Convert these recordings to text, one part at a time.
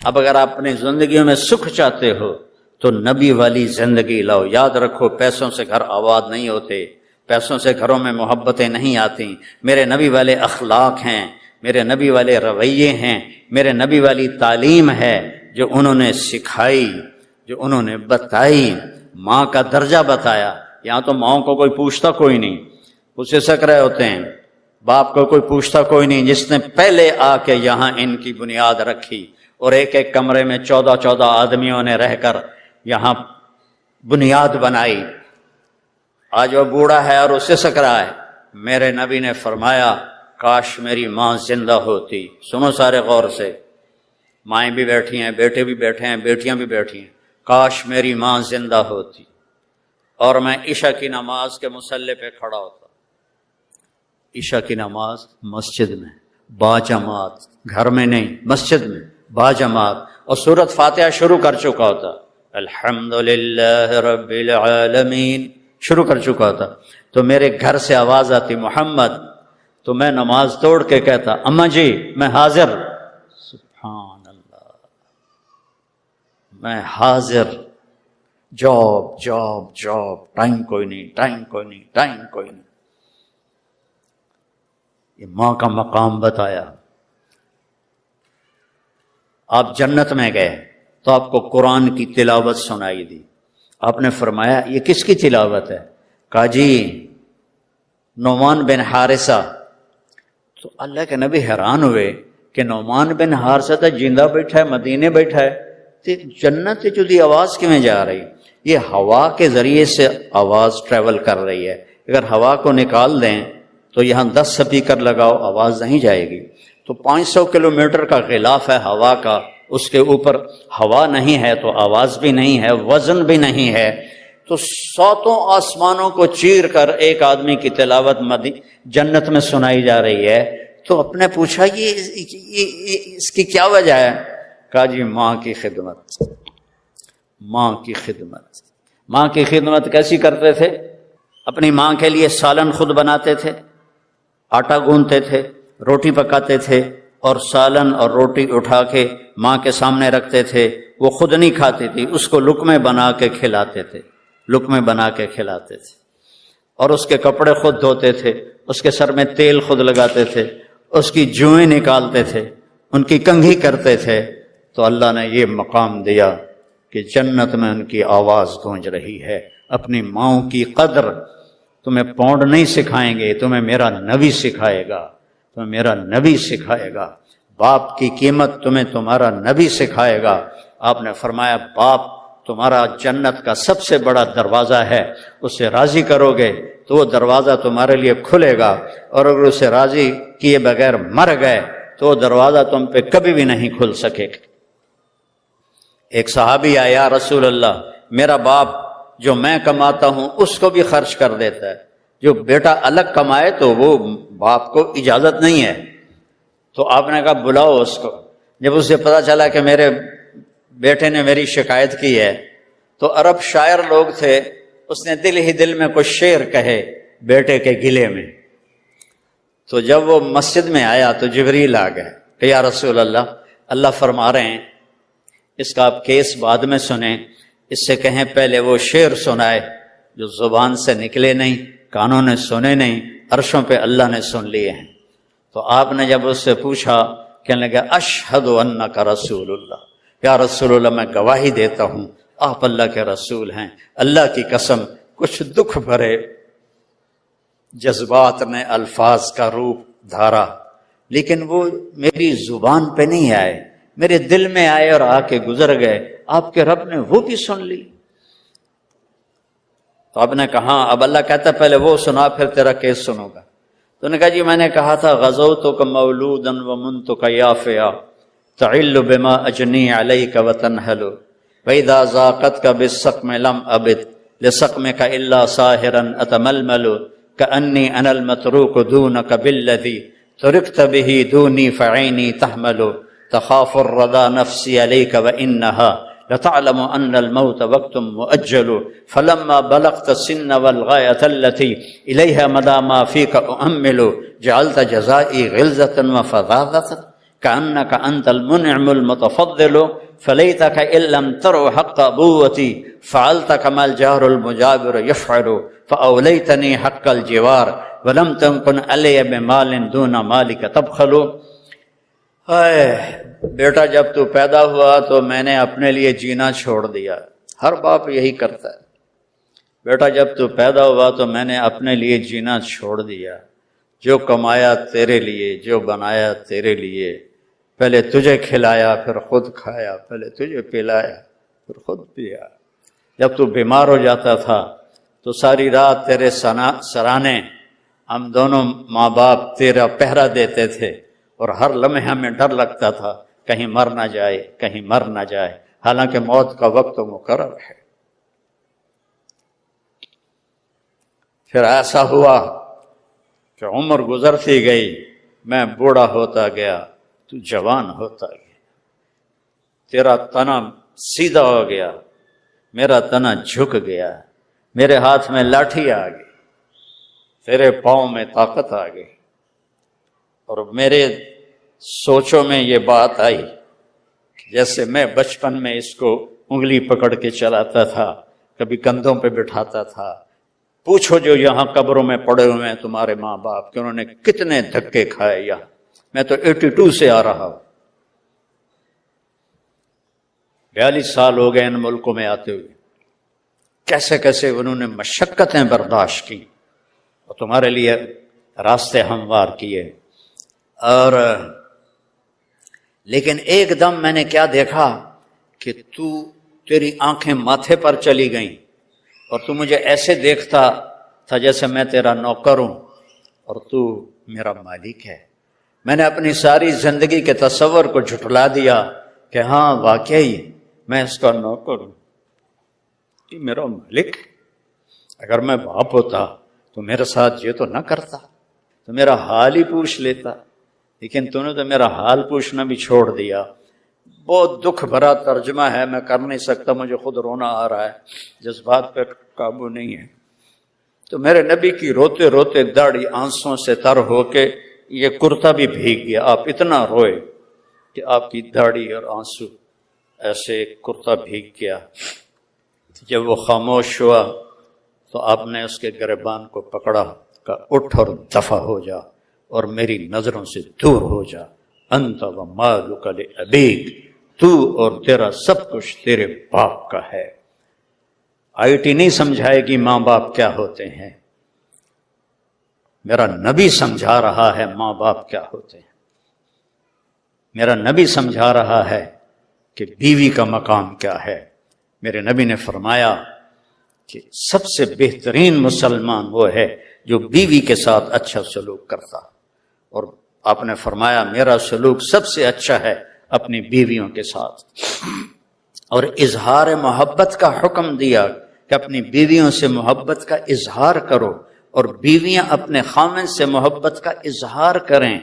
اب اگر آپ اپنی زندگیوں میں سکھ چاہتے ہو تو نبی والی زندگی لاؤ۔ یاد رکھو پیسوں سے گھر آباد نہیں ہوتے، پیسوں سے گھروں میں محبتیں نہیں آتی۔ میرے نبی والے اخلاق ہیں، میرے نبی والے رویے ہیں، میرے نبی والی تعلیم ہے جو انہوں نے سکھائی، جو انہوں نے بتائی۔ ماں کا درجہ بتایا۔ یہاں تو ماؤں کو کوئی پوچھتا کوئی نہیں، اسے سک رہے ہوتے ہیں، باپ کو کوئی پوچھتا کوئی نہیں، جس نے پہلے آ کے یہاں ان کی بنیاد رکھی اور ایک ایک کمرے میں 14 آدمیوں نے رہ کر یہاں بنیاد بنائی۔ آج وہ بوڑھا ہے اور اسے سک رہا ہے۔ میرے نبی نے فرمایا کاش میری ماں زندہ ہوتی۔ سنو سارے غور سے، مائیں بھی بیٹھی ہیں، بیٹے بھی بیٹھے ہیں، بیٹیاں بھی بیٹھی ہیں۔ کاش میری ماں زندہ ہوتی اور میں عشاء کی نماز کے مصلی پہ کھڑا ہوتا۔ عشاء کی نماز مسجد میں باجماعت، گھر میں نہیں، مسجد میں باجماعت، اور سورۃ فاتحہ شروع کر چکا ہوتا، الحمدللہ رب العالمین شروع کر چکا ہوتا۔ تو میرے گھر سے آواز آتی محمد، تو میں نماز توڑ کے کہتا اماں جی میں حاضر۔ سبحان اللہ، میں حاضر۔ جاب، ٹائم کوئی نہیں۔ یہ ماں کا مقام بتایا۔ آپ جنت میں گئے تو آپ کو قرآن کی تلاوت سنائی دی۔ آپ نے فرمایا یہ کس کی تلاوت ہے؟ کہا جی نعمان بن حارثہ۔ تو اللہ کے نبی حیران ہوئے کہ نعمان بن حارثہ تو جندہ بیٹھا ہے، مدینے بیٹھا ہے، تو جنت جو دی آواز کیوں جا رہی؟ یہ ہوا کے ذریعے سے آواز ٹریول کر رہی ہے۔ اگر ہوا کو نکال دیں تو یہاں 10 سپیکر لگاؤ، آواز نہیں جائے گی۔ تو 500 کلومیٹر کا غلاف ہے ہوا کا، اس کے اوپر ہوا نہیں ہے تو آواز بھی نہیں ہے، وزن بھی نہیں ہے۔ تو 7 آسمانوں کو چیر کر ایک آدمی کی تلاوت جنت میں سنائی جا رہی ہے۔ تو اپ نے پوچھا یہ اس کی کیا وجہ ہے؟ کہا جی ماں کی خدمت۔ ماں کی خدمت کیسی کرتے تھے؟ اپنی ماں کے لیے سالن خود بناتے تھے، آٹا گوندتے تھے، روٹی پکاتے تھے، اور سالن اور روٹی اٹھا کے ماں کے سامنے رکھتے تھے۔ وہ خود نہیں کھاتی تھی، اس کو لقمے بنا کے کھلاتے تھے، اور اس کے کپڑے خود دھوتے تھے، اس کے سر میں تیل خود لگاتے تھے، اس کی جوئیں نکالتے تھے، ان کی کنگھی کرتے تھے۔ تو اللہ نے یہ مقام دیا کہ جنت میں ان کی آواز گونج رہی ہے۔ اپنی ماؤں کی قدر تمہیں پونڈ نہیں سکھائیں گے، تمہیں میرا نبی سکھائے گا۔ باپ کی قیمت تمہیں تمہارا نبی سکھائے گا۔ آپ نے فرمایا باپ تمہارا جنت کا سب سے بڑا دروازہ ہے، اسے راضی کرو گے تو وہ دروازہ تمہارے لیے کھلے گا، اور اگر اسے راضی کیے بغیر مر گئے تو وہ دروازہ تم پہ کبھی بھی نہیں کھل سکے گا۔ ایک صحابی آیا یا رسول اللہ میرا باپ جو میں کماتا ہوں اس کو بھی خرچ کر دیتا ہے، جو بیٹا الگ کمائے تو وہ باپ کو اجازت نہیں ہے۔ تو آپ نے کہا بلاؤ اس کو۔ جب اسے پتا چلا کہ میرے بیٹے نے میری شکایت کی ہے، تو عرب شاعر لوگ تھے، اس نے دل ہی دل میں کچھ شعر کہے بیٹے کے گلے میں۔ تو جب وہ مسجد میں آیا تو جبریل آ گئے کہ یا رسول اللہ فرما رہے ہیں اس کا آپ کیس بعد میں سنیں، اس سے کہیں پہلے وہ شعر سنائے جو زبان سے نکلے نہیں، کانوں نے سنے نہیں، عرشوں پہ اللہ نے سن لیے ہیں۔ تو آپ نے جب اس سے پوچھا، کہنے لگا اشہد انک رسول اللہ، یا رسول اللہ میں گواہی دیتا ہوں آپ اللہ کے رسول ہیں۔ اللہ کی قسم کچھ دکھ بھرے جذبات نے الفاظ کا روپ دھارا، لیکن وہ میری زبان پہ نہیں آئے، میرے دل میں آئے اور آ کے گزر گئے۔ آپ کے رب نے وہ بھی سن لی۔ تو آپ نے کہا اب اللہ کہتا پہلے وہ سنا پھر تیرا کیس سنوں گا۔ تو نے کہا جی میں نے کہا تھا غزوتک مولودا ومنتک یافیا تعل بما اجنی علیک وتنحل واذا ذاقتک بالسقم لم ابد لسقمک الا ساہرا اتململ کانی انا المتروک دونک بالذی ترکت به دونی فعینی تحمل تخاف الردى نفسي عليك وإنها لتعلم أن الموت وقت مؤجل فلما بلغت السن والغاية التي إليها مدى ما فيك أؤمل جعلت جزائي غلظة وفظاظة کأنک انت المنعم المتفضل فلیتک ان لم تر حق ابوتی فعلت کما الجار المجاور یفعل فاولیتنی حق الجوار ولم تکن علی بمال دون مالک تبخل۔ بیٹا جب تو پیدا ہوا تو میں نے اپنے لیے جینا چھوڑ دیا۔ ہر باپ یہی کرتا ہے، بیٹا جب تو پیدا ہوا تو میں نے اپنے لیے جینا چھوڑ دیا، جو کمایا تیرے لیے، جو بنایا تیرے لیے، پہلے تجھے کھلایا پھر خود کھایا، پہلے تجھے پلایا پھر خود پیا۔ جب تو بیمار ہو جاتا تھا تو ساری رات تیرے سرانے ہم دونوں ماں باپ تیرا پہرا دیتے تھے، اور ہر لمحے ہمیں ڈر لگتا تھا کہیں مر نہ جائے، کہیں مر نہ جائے، حالانکہ موت کا وقت تو مقرر ہے۔ پھر ایسا ہوا کہ عمر گزرتی گئی، میں بوڑھا ہوتا گیا، تو جوان ہوتا گیا، تیرا تنا سیدھا ہو گیا، میرا تنا جھک گیا، میرے ہاتھ میں لاٹھی آ گئی، تیرے پاؤں میں طاقت آ گئی، اور میرے سوچوں میں یہ بات آئی جیسے میں بچپن میں اس کو انگلی پکڑ کے چلاتا تھا، کبھی کندھوں پہ بٹھاتا تھا۔ پوچھو جو یہاں قبروں میں پڑے ہوئے ہیں تمہارے ماں باپ کہ انہوں نے کتنے دھکے کھائے یہاں، میں تو 82 سے آ رہا ہوں، 42 سال ہو گئے ان ملکوں میں آتے ہوئے، کیسے کیسے انہوں نے مشقتیں برداشت کی اور تمہارے لیے راستے ہموار کیے۔ اور لیکن ایک دم میں نے کیا دیکھا کہ تیری آنکھیں ماتھے پر چلی گئیں، اور تو مجھے ایسے دیکھتا تھا جیسے میں تیرا نوکر ہوں اور تو میرا مالک ہے۔ میں نے اپنی ساری زندگی کے تصور کو جھٹلا دیا کہ ہاں واقعی میں اس کا نوکر ہوں، یہ میرا مالک۔ اگر میں باپ ہوتا تو میرے ساتھ یہ تو نہ کرتا، تو میرا حال ہی پوچھ لیتا، لیکن تو نے تو میرا حال پوچھنا بھی چھوڑ دیا۔ بہت دکھ بھرا ترجمہ ہے، میں کر نہیں سکتا، مجھے خود رونا آ رہا ہے، جذبات پہ قابو نہیں ہے۔ تو میرے نبی کی روتے روتے داڑھی آنسوں سے تر ہو کے یہ کرتا بھی بھیگ گیا، آپ اتنا روئے کہ آپ کی داڑھی اور آنسو ایسے کرتا بھیگ گیا۔ جب وہ خاموش ہوا تو آپ نے اس کے گریبان کو پکڑا، کہا اٹھ اور دفع ہو جا اور میری نظروں سے دور ہو جا، انت و مالک لابیک، تو اور تیرا سب کچھ تیرے باپ کا ہے۔ آئی ٹی نہیں سمجھائے گی ماں باپ کیا ہوتے ہیں، میرا نبی سمجھا رہا ہے ماں باپ کیا ہوتے ہیں، میرا نبی سمجھا رہا ہے کہ بیوی کا مقام کیا ہے۔ میرے نبی نے فرمایا کہ سب سے بہترین مسلمان وہ ہے جو بیوی کے ساتھ اچھا سلوک کرتا، اور آپ نے فرمایا میرا سلوک سب سے اچھا ہے اپنی بیویوں کے ساتھ، اور اظہار محبت کا حکم دیا کہ اپنی بیویوں سے محبت کا اظہار کرو، اور بیویاں اپنے خامن سے محبت کا اظہار کریں،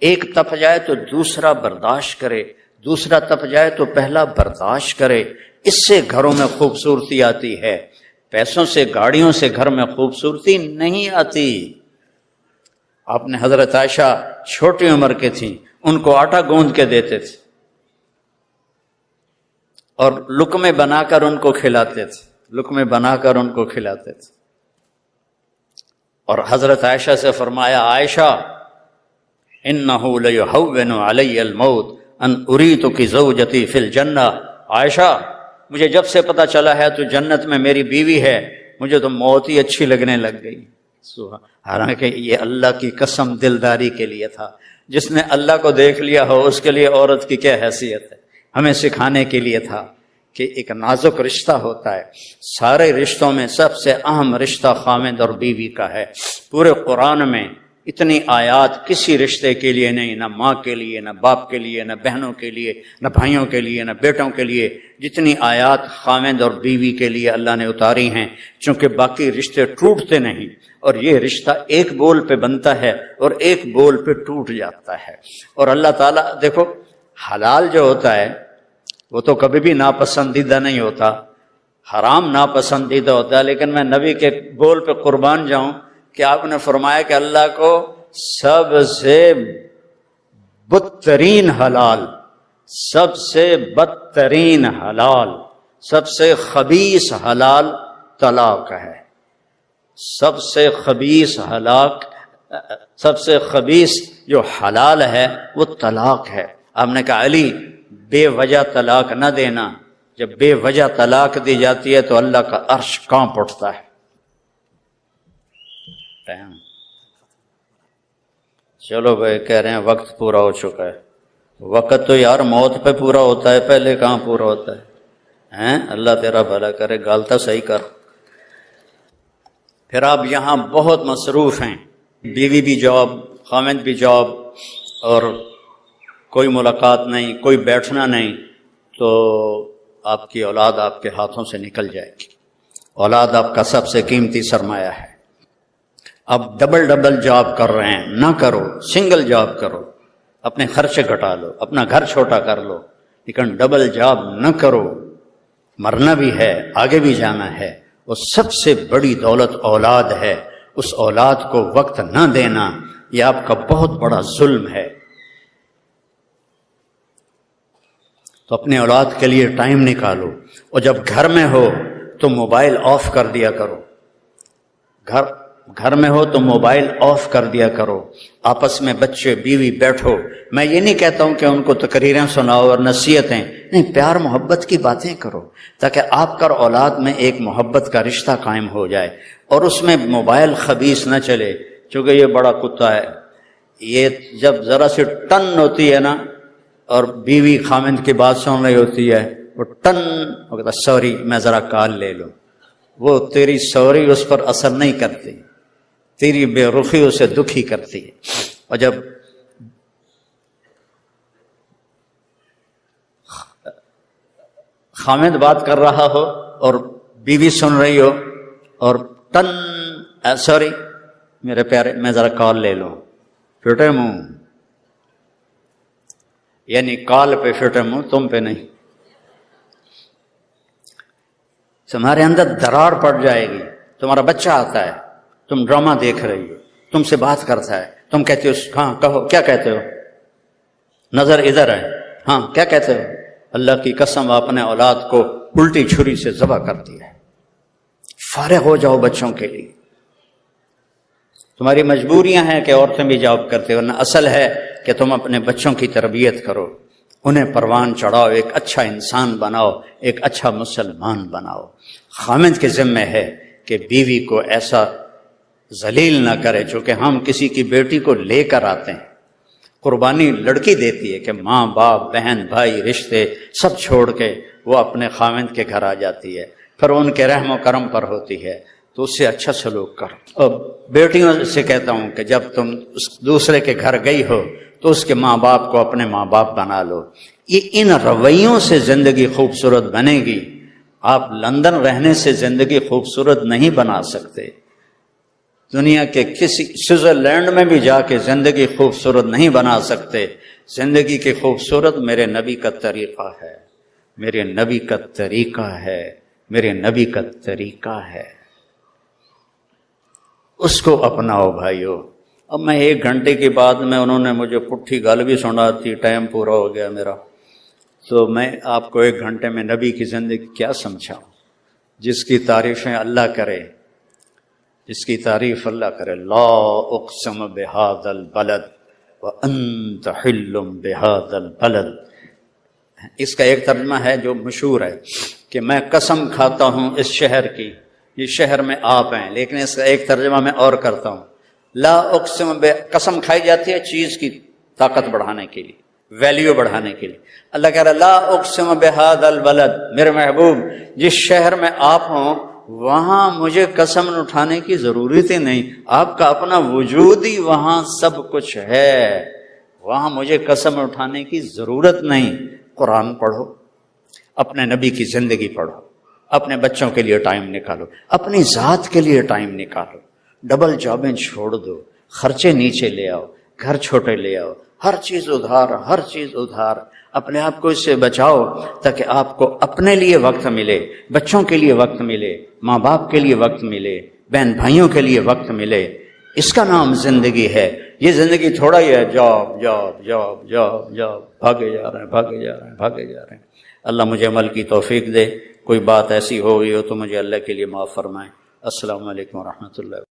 ایک تپ جائے تو دوسرا برداشت کرے، دوسرا تپ جائے تو پہلا برداشت کرے، اس سے گھروں میں خوبصورتی آتی ہے۔ پیسوں سے گاڑیوں سے گھر میں خوبصورتی نہیں آتی۔ آپ نے حضرت عائشہ چھوٹی عمر کے تھیں، ان کو آٹا گوندھ کے دیتے تھے اور لقمے بنا کر ان کو کھلاتے تھے، لقمے بنا کر ان کو کھلاتے تھے، اور حضرت عائشہ سے فرمایا عائشہ انہ لیہون علی الموت ان اریتک زوجتی فی الجنہ، عائشہ مجھے جب سے پتہ چلا ہے تو جنت میں میری بیوی ہے، مجھے تو موت ہی اچھی لگنے لگ گئی۔ حالانکہ یہ اللہ کی قسم دلداری کے لیے تھا، جس نے اللہ کو دیکھ لیا ہو اس کے لیے عورت کی کیا حیثیت ہے، ہمیں سکھانے کے لیے تھا کہ ایک نازک رشتہ ہوتا ہے۔ سارے رشتوں میں سب سے اہم رشتہ خامد اور بیوی کا ہے۔ پورے قرآن میں اتنی آیات کسی رشتے کے لیے نہیں، نہ ماں کے لیے، نہ باپ کے لیے، نہ بہنوں کے لیے، نہ بھائیوں کے لیے، نہ بیٹوں کے لیے، جتنی آیات خامد اور بیوی کے لیے اللہ نے اتاری ہیں، چونکہ باقی رشتے ٹوٹتے نہیں، اور یہ رشتہ ایک بول پہ بنتا ہے اور ایک بول پہ ٹوٹ جاتا ہے۔ اور اللہ تعالیٰ دیکھو حلال جو ہوتا ہے وہ تو کبھی بھی ناپسندیدہ نہیں ہوتا، حرام ناپسندیدہ ہوتا ہے، لیکن میں نبی کے بول پہ قربان جاؤں کہ آپ نے فرمایا کہ اللہ کو سب سے بدترین حلال، سب سے بدترین حلال، سب سے خبیث حلال طلاق ہے۔ سب سے خبیث سب سے خبیث جو حلال ہے وہ طلاق ہے۔ آپ نے کہا علی بے وجہ طلاق نہ دینا، جب بے وجہ طلاق دی جاتی ہے تو اللہ کا عرش کانپ اٹھتا ہے۔ چلو بھائی، کہہ رہے ہیں وقت پورا ہو چکا ہے۔ وقت تو یار موت پہ پورا ہوتا ہے، پہلے کہاں پورا ہوتا ہے؟ اللہ تیرا بھلا کرے، غلطہ صحیح کر۔ پھر آپ یہاں بہت مصروف ہیں، بیوی بھی جاب، خامد بھی جاب، اور کوئی ملاقات نہیں، کوئی بیٹھنا نہیں، تو آپ کی اولاد آپ کے ہاتھوں سے نکل جائے گی۔ اولاد آپ کا سب سے قیمتی سرمایہ ہے۔ اب ڈبل جاب کر رہے ہیں، نہ کرو، سنگل جاب کرو، اپنے خرچے گھٹا لو، اپنا گھر چھوٹا کر لو، لیکن ڈبل جاب نہ کرو۔ مرنا بھی ہے، آگے بھی جانا ہے۔ وہ سب سے بڑی دولت اولاد ہے، اس اولاد کو وقت نہ دینا یہ آپ کا بہت بڑا ظلم ہے۔ تو اپنے اولاد کے لیے ٹائم نکالو، اور جب گھر میں ہو تو موبائل آف کر دیا کرو۔ گھر میں ہو تو موبائل آف کر دیا کرو، آپس میں بچے بیوی بیٹھو۔ میں یہ نہیں کہتا ہوں کہ ان کو تقریریں سناؤ اور نصیحتیں، نہیں، پیار محبت کی باتیں کرو، تاکہ آپ کا اولاد میں ایک محبت کا رشتہ قائم ہو جائے، اور اس میں موبائل خبیث نہ چلے۔ چونکہ یہ بڑا کتا ہے، یہ جب ذرا سی ٹن ہوتی ہے نا، اور بیوی خامند کی بات سن رہی ہوتی ہے، وہ ٹن وہ کہتا سوری میں ذرا کال لے لوں، وہ تیری سوری اس پر اثر نہیں کرتی، تیری بے رخی اسے دکھی کرتی ہے۔ اور جب خامد بات کر رہا ہو اور بیوی سن رہی ہو، اور ٹن سوری میرے پیارے میں ذرا کال لے لوں، پھٹے منہ، یعنی کال پہ پھٹے منہ، تم پہ نہیں۔ تمہارے اندر درار پڑ جائے گی۔ تمہارا بچہ آتا ہے، تم ڈرامہ دیکھ رہی ہو، تم سے بات کرتا ہے، تم کہتے ہو ہاں کہو، کیا کہتے ہو؟ نظر ادھر ہے، ہاں کیا کہتے ہو؟ اللہ کی قسم اپنے اولاد کو الٹی چھری سے ذبح کر دیا ہے۔ فارغ ہو جاؤ بچوں کے لیے۔ تمہاری مجبوریاں ہیں کہ عورتیں بھی جاب کرتے ہو، ورنہ اصل ہے کہ تم اپنے بچوں کی تربیت کرو، انہیں پروان چڑھاؤ، ایک اچھا انسان بناؤ، ایک اچھا مسلمان بناؤ۔ خامد کے ذمہ ہے کہ بیوی کو ایسا ذلیل نہ کرے، چونکہ ہم کسی کی بیٹی کو لے کر آتے ہیں، قربانی لڑکی دیتی ہے کہ ماں باپ بہن بھائی رشتے سب چھوڑ کے وہ اپنے خامد کے گھر آ جاتی ہے، پھر ان کے رحم و کرم پر ہوتی ہے، تو اس سے اچھا سلوک کرو۔ اور بیٹیوں سے کہتا ہوں کہ جب تم اس دوسرے کے گھر گئی ہو تو اس کے ماں باپ کو اپنے ماں باپ بنا لو۔ یہ ان رویوں سے زندگی خوبصورت بنے گی۔ آپ لندن رہنے سے زندگی خوبصورت نہیں بنا سکتے، دنیا کے کسی سوئٹزرلینڈ میں بھی جا کے زندگی خوبصورت نہیں بنا سکتے۔ زندگی کی خوبصورت میرے نبی کا طریقہ ہے، میرے نبی کا طریقہ ہے، میرے نبی کا طریقہ ہے، اس کو اپناؤ بھائیو۔ اب میں 1 گھنٹے کے بعد میں انہوں نے مجھے پٹھی گال بھی سنا تھی، ٹائم پورا ہو گیا میرا، تو میں آپ کو 1 گھنٹے میں نبی کی زندگی کیا سمجھاؤں؟ جس کی تعریفیں اللہ کرے، جس کی تعریف اللہ کرے، لا اقسم بہذا البلد وانت حل بہذا البلد۔ اس کا ایک ترجمہ ہے جو مشہور ہے کہ میں قسم کھاتا ہوں اس شہر کی، یہ شہر میں آپ ہیں، لیکن اس کا ایک ترجمہ میں اور کرتا ہوں۔ لا اقسم قسم کھائی جاتی ہے چیز کی طاقت بڑھانے کے لیے، ویلیو بڑھانے کے لیے۔ اللہ کہہ رہا ہے لا اقسم بہذا البلد، میرے محبوب جس شہر میں آپ ہوں وہاں مجھے قسم اٹھانے کی ضرورت ہی نہیں، آپ کا اپنا وجود ہی وہاں سب کچھ ہے، وہاں مجھے قسم اٹھانے کی ضرورت نہیں۔ قرآن پڑھو، اپنے نبی کی زندگی پڑھو، اپنے بچوں کے لیے ٹائم نکالو، اپنی ذات کے لیے ٹائم نکالو، ڈبل جابیں چھوڑ دو، خرچے نیچے لے آؤ، گھر چھوٹے لے آؤ، ہر چیز ادھار، ہر چیز ادھار، اپنے آپ کو اس سے بچاؤ تاکہ آپ کو اپنے لیے وقت ملے، بچوں کے لیے وقت ملے، ماں باپ کے لیے وقت ملے، بہن بھائیوں کے لیے وقت ملے۔ اس کا نام زندگی ہے۔ یہ زندگی تھوڑا ہی ہے، job job job job job, بھاگے جا رہے ہیں بھاگے جا رہے ہیں بھاگے جا رہے ہیں۔ اللہ مجھے عمل کی توفیق دے، کوئی بات ایسی ہو گئی ہو تو مجھے اللہ کے لیے معاف فرمائیں۔ السلام علیکم ورحمۃ اللہ۔